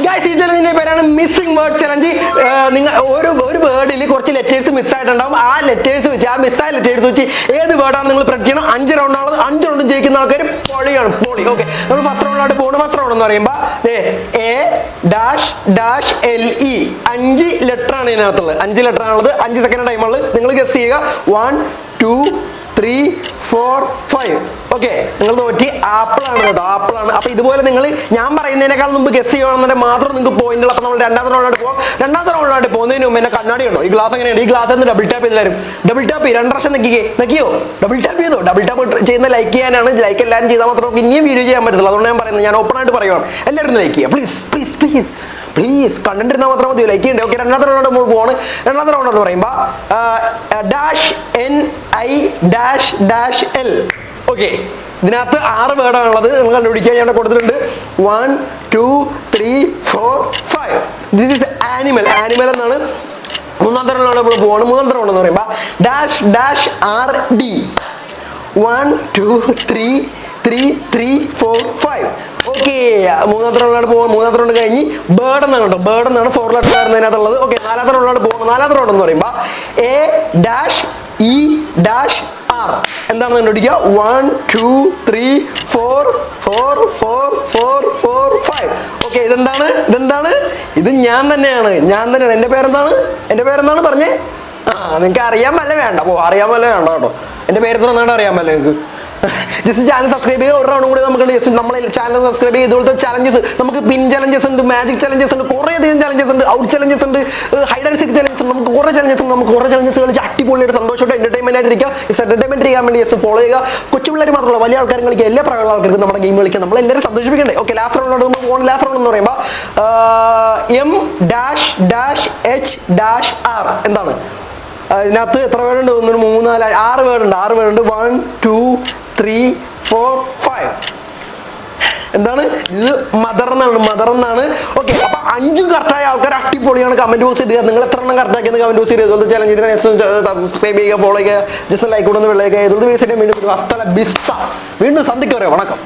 Guys ഈ ചലഞ്ചിന്റെ പേരാണ് missing word challenge. നിങ്ങൾ ഒരു വേർഡിൽ കുറച്ച് ലെറ്റേഴ്സ് മിസ്സായിട്ടുണ്ടാവും. ആ ലെറ്റേഴ്സ് വെച്ച് ആ മിസ്സായ ലെറ്റേഴ്സ് വെച്ച് ഏത് വേർഡാണ് നിങ്ങൾ പ്രഡിക്ട് ചെയ്യണം. 5 റൗണ്ടാണ്. 5 റൗണ്ടും ജയിക്കുന്ന ആൾക്കാർ പൊളിയാണ്, പൊളി. ഓക്കെ, നമ്മൾ ഫസ്റ്റ് റൗണ്ടിലോട്ട് പോകുന്നത്. ഫസ്റ്റ് റൗണ്ട് എന്ന് പറയുമ്പോൾ A-LE 5 ലെറ്റർ ആണ് ഇതിനകത്തുള്ളത്. 5 ലെറ്റർ ആണുള്ളത്. 5 സെക്കൻഡ് ടൈമുള്ളത്. നിങ്ങൾ ഗസ് ചെയ്യുക. 1 2 3 4 5. ഓക്കെ, നിങ്ങൾ നോക്കി ആപ്പിളാണ് കേട്ടോ, ആപ്പിളാണ്. അപ്പൊ ഇതുപോലെ നിങ്ങൾ ഞാൻ പറയുന്നതിനേക്കാൾ മുമ്പ് ഗസ് ചെയ്യുകയാണെന്നുണ്ടെങ്കിൽ മാത്രം നിങ്ങൾക്ക് പോയിന്റുകൾ. അപ്പൊ നമ്മൾ രണ്ടാമത്തെ റൗണ്ടിലോട്ട് പോകും. രണ്ടാമത്തെ റൗണ്ടിലോട്ട് പോകുന്നതിന് മുമ്പ് എന്നെ കണ്ണാടി ഉണ്ടോ? ഈ ഗ്ലാസ് എങ്ങനെയാണ്? ഈ ഗ്ലാസ് എന്ന് ഡബിൾ ടാപ്പ് ചെയ്താലും ഡബിൾ ടാപ്പ് 2 പ്രാവശ്യം നെക്കിയോ? ഡബിൾ ടാപ്പ് ചെയ്തോ? ഡബിൾ ടാപ്പ് ചെയ്യുന്ന ലൈക്ക് ചെയ്യാനാണ്. ലൈക്ക് എല്ലാവരും ചെയ്താൽ മാത്രം ഇനിയും വീഡിയോ ചെയ്യാൻ പറ്റത്തില്ല. അതുകൊണ്ട് ഞാൻ പറയുന്നത്, ഞാൻ ഓപ്പൺ ആയിട്ട് പറയുവാണ്, എല്ലാവരും ലൈക്ക് ചെയ്യുക please please please please. Content ഇരുന്നാൽ മാത്രം മതി, ലൈക്ക് ചെയ്യണ്ടേ? ഓക്കെ, രണ്ടാമത്തെ റൗണ്ട് നമ്മൾ പോവാണ്. രണ്ടാമത്തെ റൗണ്ട് എന്ന് പറയുമ്പോൾ -NI-L. ഓക്കെ, ഇതിനകത്ത് 6 വേർഡാണുള്ളത്. നിങ്ങൾ കണ്ടുപിടിക്കാൻ ഞാൻ കൊടുത്തിട്ടുണ്ട്. 1 2 3 4 5. This is animal. ആനിമൽ എന്നാണ്. മൂന്നാമത്തെ റൗണ്ട് നമ്മൾ പോവാണ്. മൂന്നാമത്തെ റൗണ്ട് എന്ന് പറയുമ്പോൾ -RD. 1 2 3 3 4 5. ഓക്കെ, മൂന്നാമത്തെ റൗണ്ടിലാണ് പോകുന്നത്. മൂന്നാമത്തെ റൗണ്ട് കഴിഞ്ഞ് ബേർഡ് എന്നാണ് കേട്ടോ. ബേർഡ് എന്നാണ് 4 ലെറ്റർ ആയിരുന്നു അതിനകത്തുള്ളത്. ഓക്കെ, നാലാമത്തെ റൗണ്ടിലാണ് പോകുന്നത്. നാലാമത്തെ റൗണ്ട് എന്ന് പറയുമ്പോൾ A-E-R. എന്താണ് കണ്ടുപിടിക്കുക? 1 2 3 4 4 4 4 4 5. ഓക്കെ, ഇതെന്താണ്? ഇത് ഞാൻ തന്നെയാണ്. എൻ്റെ പേരെന്താണ് പറഞ്ഞേ? നിങ്ങൾക്ക് അറിയാൻ വല്ല വേണ്ട. അറിയാൻ വല്ല വേണ്ട കേട്ടോ. എൻ്റെ പേര് എത്ര അറിയാൻ വല്ല നിങ്ങൾക്ക്. ജസ്റ്റ് ചാനൽ സബ്സ്ക്രൈബ് ചെയ്യുക. ഒരു റൗണ്ട് കൂടി നമുക്ക് ജസ്റ്റ് നമ്മളെ ചാനൽ സബ്സ്ക്രൈബ് ചെയ്യുക. ഇതുപോലത്തെ ചലഞ്ചസ് നമുക്ക് പിൻ ചലഞ്ചസ് ഉണ്ട്, മാജിക് ചലഞ്ചസ് ഉണ്ട്, കുറേ അധികം ചലഞ്ചസ് ഉണ്ട്, ഔട്ട് ചലഞ്ചസ് ഉണ്ട്, ഹൈഡ് ആൻഡ് സീക്ക് ചലഞ്ചസ് ഉണ്ട്. നമുക്ക് കുറേ ചലഞ്ചസ് ഉണ്ട്. നമുക്ക് കുറേ ചലഞ്ചസ് കളിച്ച് അടിപൊളിയായിട്ട് സന്തോഷമായിട്ട് എന്റർടൈൻമെന്റ് ആയിട്ടിരിക്കുക. എന്റർടൈൻമെന്റ് ചെയ്യാൻ വേണ്ടി ജസ്റ്റ് ഫോളോ ചെയ്യുക. കൊച്ചു പിള്ളേർ മാത്രമല്ല, വലിയ ആൾക്കാരും കളിക്കുക. എല്ലാ പ്രായമുള്ള ആൾക്കാർക്ക് നമ്മുടെ ഗെയിം കളിക്കുക. നമ്മളെല്ലാവരും സന്തോഷിപ്പിക്കണ്ടേ? ഓക്കെ, ലാസ്റ്റ് റൗണ്ട് നമ്മൾ പോകുന്നത്. ലാസ്റ്റ് റൗണ്ട് എന്ന് പറയുമ്പോൾ M-H-R. എന്താണ് ഇതിനകത്ത്? എത്ര വേർഡ് ഉണ്ട്? 1 3 4 6 വേർഡ് ഉണ്ട്. 6 വേർഡ് ഉണ്ട്. 1 2 3 4 5. എന്താണ് ഇത്? മദർ എന്നാണ്. ഓക്കെ, അപ്പൊ 5 കറക്റ്റായ ആൾക്കാർ അടിപൊളിയാണ്. കമന്റ് ബോക്സ് ഇടുക. നിങ്ങൾ എത്ര എണ്ണം കറക്റ്റ് ആക്കിയെന്ന് കമന്റ് ബോക്സ് ഇടുക. ചലഞ്ച് ഇതിനെ സബ്സ്ക്രൈബ് ചെയ്യുക, ഫോളോ ചെയ്യുക, ജസ്റ്റ് ലൈക്ക് കൊടുന്ന് വെള്ളേക്കുക. വീണ്ടും സന്ധിക്ക് പറയാം. വണക്കം.